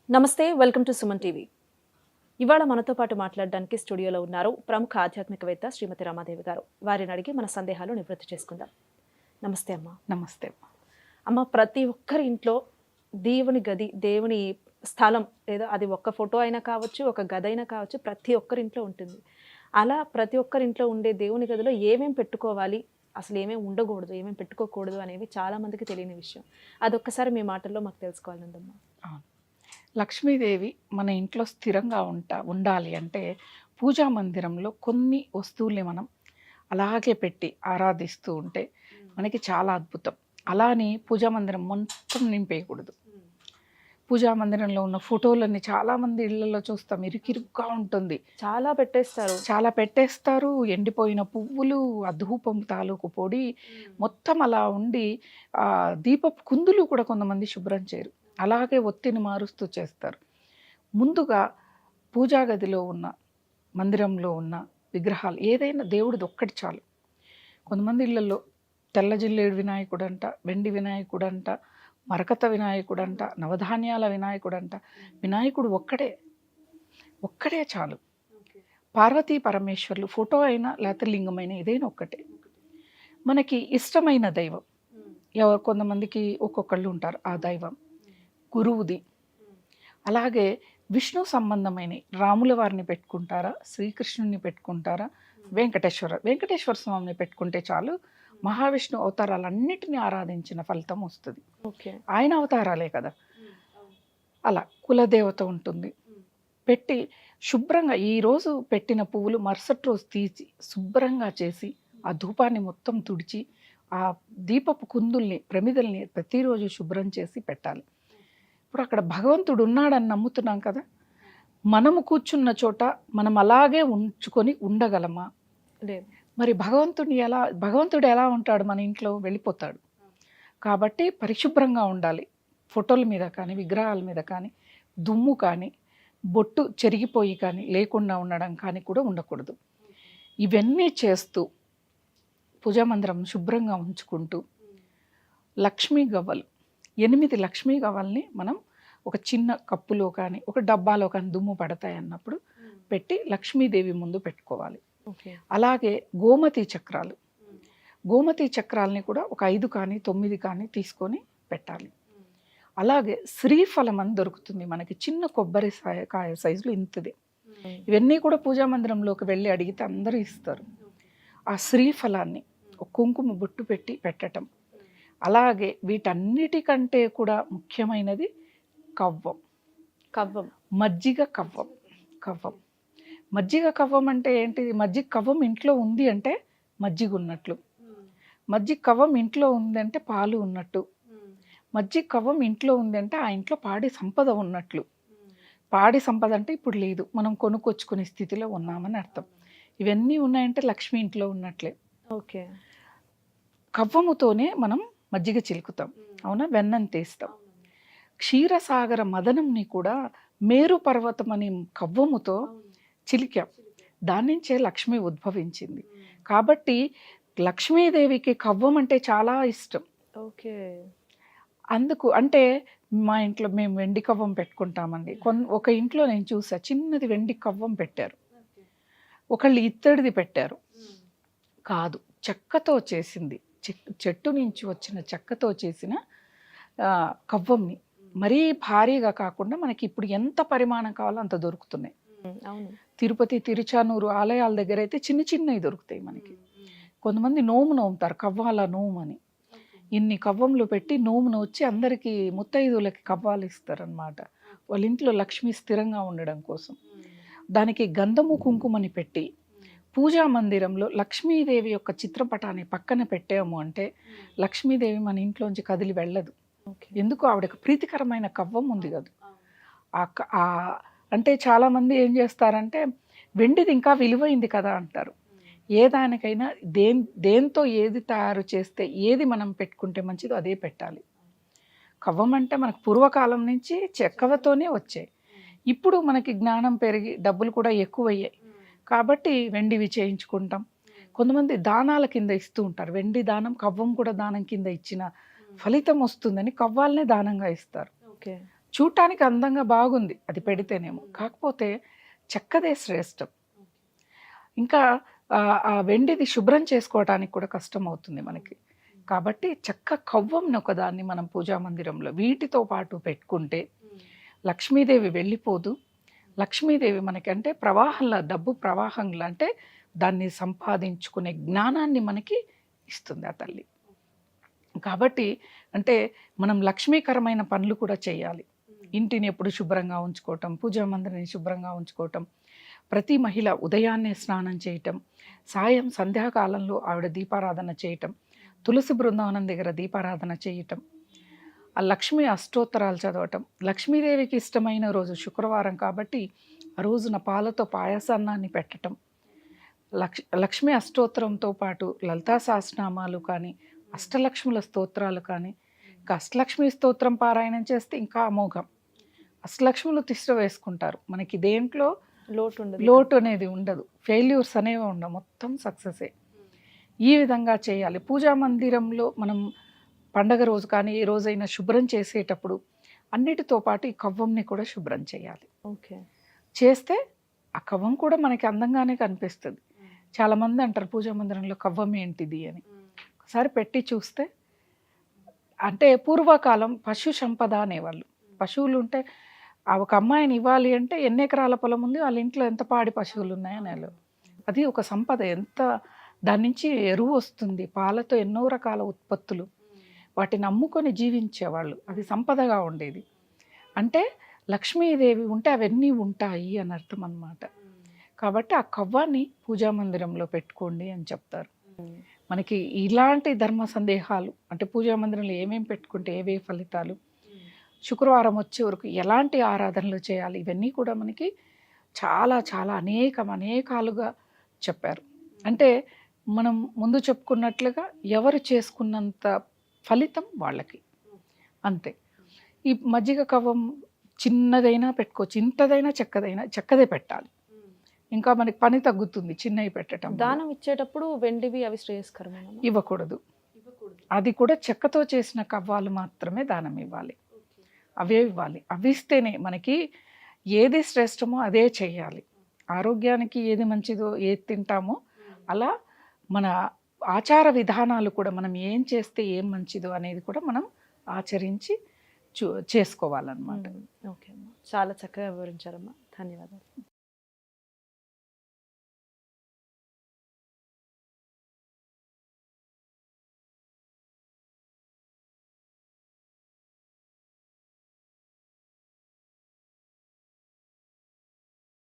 నమస్తే, welcome to Suman TV. ఇవాళ మనతో పాటు మాట్లాడడానికి స్టూడియోలో ఉన్నారు ప్రముఖ ఆధ్యాత్మికవేత్త శ్రీమతి రమాదేవి గారు. వారిని అడిగి మన సందేహాలు నివృత్తి చేసుకుందాం. నమస్తే అమ్మ. నమస్తే. అమ్మ, ప్రతి ఒక్కరి ఇంట్లో దేవుని గది, దేవుని స్థలం, లేదా అది ఒక్క ఫోటో అయినా కావచ్చు, ఒక గది అయినా కావచ్చు, ప్రతి ఒక్కరి ఇంట్లో ఉంటుంది. అలా ప్రతి ఒక్కరి ఇంట్లో ఉండే దేవుని గదిలో ఏమేం పెట్టుకోవాలి, అసలు ఏమేమి ఉండకూడదు, ఏమేమి పెట్టుకోకూడదు అనేవి చాలా మందికి తెలియని విషయం. అదొక్కసారి మీ మాటల్లో మాకు తెలుసుకోవాలందమ్మా. లక్ష్మీదేవి మన ఇంట్లో స్థిరంగా ఉండాలి అంటే పూజా మందిరంలో కొన్ని వస్తువుల్ని మనం అలాగే పెట్టి ఆరాధిస్తూ ఉంటే మనకి చాలా అద్భుతం. అలానే పూజా మందిరం మొత్తం నింపేయకూడదు. పూజా మందిరంలో ఉన్న ఫోటోలన్నీ చాలామంది ఇళ్లలో చూస్తాం, ఇరుకిరుగ్గా ఉంటుంది. చాలా పెట్టేస్తారు. ఎండిపోయిన పువ్వులు, ఆ ధూపం తాలూకు పొడి మొత్తం అలా ఉండి, దీపపు కుందులు కూడా కొంతమంది శుభ్రం చేయరు, అలాగే ఒత్తిని మారుస్తూ చేస్తారు. ముందుగా పూజా గదిలో ఉన్న, మందిరంలో ఉన్న విగ్రహాలు ఏదైనా దేవుడిది ఒక్కటి చాలు. కొంతమంది ఇళ్లలో తెల్ల జిల్లేడు వినాయకుడు అంట, వెండి వినాయకుడు అంట, మరకత వినాయకుడు అంట, నవధాన్యాల వినాయకుడు అంట. వినాయకుడు ఒక్కడే చాలు. పార్వతీ పరమేశ్వర్లు ఫోటో అయినా లేకపోతే లింగమైన ఏదైనా ఒక్కటే. మనకి ఇష్టమైన దైవం కొంతమందికి ఒక్కొక్కళ్ళు ఉంటారు. ఆ దైవం గురువుది. అలాగే విష్ణు సంబంధమైన రాముల వారిని పెట్టుకుంటారా, శ్రీకృష్ణుని పెట్టుకుంటారా, వెంకటేశ్వర స్వామిని పెట్టుకుంటే చాలు. మహావిష్ణు అవతారాలన్నిటిని ఆరాధించిన ఫలితం వస్తుంది. ఆయన అవతారాలే కదా. అలా కులదేవత ఉంటుంది. పెట్టి శుభ్రంగా ఈరోజు పెట్టిన పువ్వులు మరుసటి రోజు తీసి శుభ్రంగా చేసి ఆ ధూపాన్ని మొత్తం తుడిచి ఆ దీపపు కుందుల్ని, ప్రమిదల్ని ప్రతిరోజు శుభ్రం చేసి పెట్టాలి. ఇప్పుడు అక్కడ భగవంతుడు ఉన్నాడని నమ్ముతున్నాం కదా, మనము కూర్చున్న చోట మనం అలాగే ఉంచుకొని ఉండగలమా? లేదు. మరి భగవంతుడు ఎలా ఉంటాడు? మన ఇంట్లో వెళ్ళిపోతాడు. కాబట్టి పరిశుభ్రంగా ఉండాలి. ఫోటోల మీద కానీ, విగ్రహాల మీద కానీ దుమ్ము కానీ, బొట్టు చెరిగిపోయి కానీ లేకుండా ఉండడం కానీ కూడా ఉండకూడదు. ఇవన్నీ చేస్తూ పూజా మందిరం శుభ్రంగా ఉంచుకుంటూ లక్ష్మీ గవ్వలు, 8 లక్ష్మీ గవ్వల్ని మనం ఒక చిన్న కప్పులో కానీ ఒక డబ్బాలో కానీ దుమ్ము పడతాయి అన్నప్పుడు పెట్టి లక్ష్మీదేవి ముందు పెట్టుకోవాలి. అలాగే గోమతి చక్రాలని కూడా ఒక 5 కానీ 9 కానీ తీసుకొని పెట్టాలి. అలాగే శ్రీఫలం అని దొరుకుతుంది మనకి, చిన్న కొబ్బరి కాయ సైజులో ఇంతదే. ఇవన్నీ కూడా పూజా మందిరంలోకి వెళ్ళి అడిగితే అందరూ ఇస్తారు. ఆ శ్రీఫలాన్ని ఒక కుంకుమ బొట్టు పెట్టి పెట్టటం. అలాగే వీటన్నిటికంటే కూడా ముఖ్యమైనది కవ్వం, మజ్జిగ కవ్వం అంటే ఏంటిది? మజ్జిగ కవ్వం ఇంట్లో ఉంది అంటే మజ్జిగ ఉన్నట్లు, మజ్జిగ కవ్వం ఇంట్లో ఉంది అంటే పాలు ఉన్నట్టు, మజ్జిగ కవ్వం ఇంట్లో ఉంది అంటే ఆ ఇంట్లో పాడి సంపద ఉన్నట్లు. పాడి సంపద అంటే ఇప్పుడు లేదు, మనం కొనుక్కొచ్చుకునే స్థితిలో ఉన్నామని అర్థం. ఇవన్నీ ఉన్నాయంటే లక్ష్మి ఇంట్లో ఉన్నట్లే. ఓకే. కవ్వముతోనే మనం మజ్జిగ చిలుకుతాం, అవునా, వెన్నం తీస్తాం. క్షీరసాగర మదనంని కూడా మేరు పర్వతం అని కవ్వముతో చిలికాం. దాని నుంచే లక్ష్మి ఉద్భవించింది. కాబట్టి లక్ష్మీదేవికి కవ్వం అంటే చాలా ఇష్టం. ఓకే. అందుకు అంటే మా ఇంట్లో మేము వెండి కవ్వం పెట్టుకుంటామండి. ఒక ఇంట్లో నేను చూసా, చిన్నది వెండి కవ్వం పెట్టారు, ఒకళ్ళు ఇత్తడిది పెట్టారు. కాదు, చెక్కతో చేసింది, చెట్టు నుంచి వచ్చిన చెక్కతో చేసిన కవ్వంని మరీ భారీగా కాకుండా మనకి ఇప్పుడు ఎంత పరిమాణం కావాలో అంత దొరుకుతున్నాయి. తిరుపతి, తిరుచానూరు ఆలయాల దగ్గర అయితే చిన్నవి దొరుకుతాయి మనకి. కొంతమంది నోముతారు, కవ్వాల నోము అని. ఇన్ని కవ్వంలు పెట్టి నోమును వచ్చి అందరికీ ముత్తైదువులకి కవ్వాలు ఇస్తారనమాట, వాళ్ళ ఇంట్లో లక్ష్మి స్థిరంగా ఉండడం కోసం. దానికి గంధము కుంకుమని పెట్టి పూజా మందిరంలో లక్ష్మీదేవి యొక్క చిత్రపటాన్ని పక్కన పెట్టాము అంటే లక్ష్మీదేవి మన ఇంట్లోంచి కదిలి వెళ్ళదు. ఎందుకు? ఆవిడకి ప్రీతికరమైన కవ్వం ఉంది కదా. అంటే చాలామంది ఏం చేస్తారంటే వెండిది ఇంకా విలువైంది కదా అంటారు. ఏ దానికైనా దేంతో ఏది తయారు చేస్తే ఏది మనం పెట్టుకుంటే మంచిదో అదే పెట్టాలి. కవ్వం అంటే మనకు పూర్వకాలం నుంచి చెక్కవతోనే వచ్చాయి. ఇప్పుడు మనకి జ్ఞానం పెరిగి డబ్బులు కూడా ఎక్కువయ్యాయి కాబట్టి వెండివి చేయించుకుంటాం. కొంతమంది దానాల కింద ఇస్తూ ఉంటారు, వెండి దానం, కవ్వం కూడా దానం కింద ఇచ్చిన ఫలితం వస్తుందని కవ్వాలనే దానంగా ఇస్తారు. చూడటానికి అందంగా బాగుంది అది పెడితేనేమో, కాకపోతే చెక్కదే శ్రేష్టం. ఇంకా ఆ వెండిది శుభ్రం చేసుకోవడానికి కూడా కష్టం అవుతుంది మనకి. కాబట్టి చెక్క కవ్వంని ఒకదాన్ని మనం పూజా మందిరంలో వీటితో పాటు పెట్టుకుంటే లక్ష్మీదేవి వెళ్ళిపోదు. లక్ష్మీదేవి మనకంటే ప్రవాహంలా, డబ్బు ప్రవాహంలా, అంటే దాన్ని సంపాదించుకునే జ్ఞానాన్ని మనకి ఇస్తుంది ఆ తల్లి. కాబట్టి అంటే మనం లక్ష్మీకరమైన పనులు కూడా చేయాలి. ఇంటిని ఎప్పుడు శుభ్రంగా ఉంచుకోవటం, పూజా మందిరాన్ని శుభ్రంగా ఉంచుకోవటం, ప్రతి మహిళ ఉదయాన్నే స్నానం చేయటం, సాయం సంధ్యాకాలంలో ఆవిడ దీపారాధన చేయటం, తులసి బృందావనం దగ్గర దీపారాధన చేయటం, ఆ లక్ష్మీ అష్టోత్తరాలు చదవటం. లక్ష్మీదేవికి ఇష్టమైన రోజు శుక్రవారం కాబట్టి ఆ రోజున పాలతో పాయసాన్నాన్ని పెట్టటం, లక్ష్మీ అష్టోత్తరంతో పాటు లలితా సహస్రనామాలు కానీ, అష్టలక్ష్ముల స్తోత్రాలు కానీ, ఇంకా అష్టలక్ష్మి స్తోత్రం పారాయణం చేస్తే ఇంకా అమోఘం. అష్టలక్ష్ములు తిష్ట వేసుకుంటారు. మనకి దేంట్లో లోటు అనేది ఉండదు, ఫెయిల్యూర్స్ అనేవి ఉండవు, మొత్తం సక్సెసే. ఈ విధంగా చేయాలి. పూజా మందిరంలో మనం పండగ రోజు కానీ ఏ రోజైనా శుభ్రం చేసేటప్పుడు అన్నిటితో పాటు ఈ కవ్వంని కూడా శుభ్రం చేయాలి. ఓకే, చేస్తే ఆ కవ్వం కూడా మనకి అందంగానే కనిపిస్తుంది. చాలామంది అంటారు పూజా మందిరంలో కవ్వం ఏంటిది అని. ఒకసారి పెట్టి చూస్తే, అంటే పూర్వకాలం పశు సంపద అనేవాళ్ళు. పశువులు ఉంటే ఒక అమ్మాయిని ఇవ్వాలి అంటే ఎన్ని ఎకరాల పొలం ఉంది, వాళ్ళ ఇంట్లో ఎంత పాడి పశువులు ఉన్నాయని వాళ్ళు, అది ఒక సంపద. ఎంత దాని నుంచి ఎరువు వస్తుంది, పాలతో ఎన్నో రకాల ఉత్పత్తులు, వాటిని అమ్ముకొని జీవించేవాళ్ళు. అది సంపదగా ఉండేది. అంటే లక్ష్మీదేవి ఉంటే అవన్నీ ఉంటాయి అని అర్థం అన్నమాట. కాబట్టి ఆ కవ్వాన్ని పూజా మందిరంలో పెట్టుకోండి అని చెప్తారు. మనకి ఇలాంటి ధర్మ సందేహాలు, అంటే పూజా మందిరంలో ఏమేమి పెట్టుకుంటే ఏవే ఫలితాలు, శుక్రవారం వచ్చే వరకు ఎలాంటి ఆరాధనలు చేయాలి, ఇవన్నీ కూడా మనకి చాలా చాలా అనేకాలుగా చెప్పారు. అంటే మనం ముందు చెప్పుకున్నట్లుగా ఎవరు చేసుకున్నంత ఫలితం వాళ్ళకి, అంతే. ఈ మజ్జిగ కవ్వం చిన్నదైనా పెట్టుకోవచ్చు, ఇంతదైనా చెక్కదే పెట్టాలి. ఇంకా మనకి పని తగ్గుతుంది చిన్నవి పెట్టడం. దానం ఇచ్చేటప్పుడు వెండివి అవి శ్రేయస్కరమైన ఇవ్వకూడదు. అది కూడా చెక్కతో చేసిన కవ్వాలు మాత్రమే దానం ఇవ్వాలి. అవే ఇవ్వాలి. అవి ఇస్తేనే మనకి ఏది శ్రేష్టమో అదే చేయాలి. ఆరోగ్యానికి ఏది మంచిదో, ఏది తింటామో అలా మన ఆచార విధానాలు కూడా మనం ఏం చేస్తే ఏం మంచిదో అనేది కూడా మనం ఆచరించి చేసుకోవాలన్నమాట. ఓకే అమ్మా, చాలా చక్కగా వివరించారమ్మా, ధన్యవాదాలు.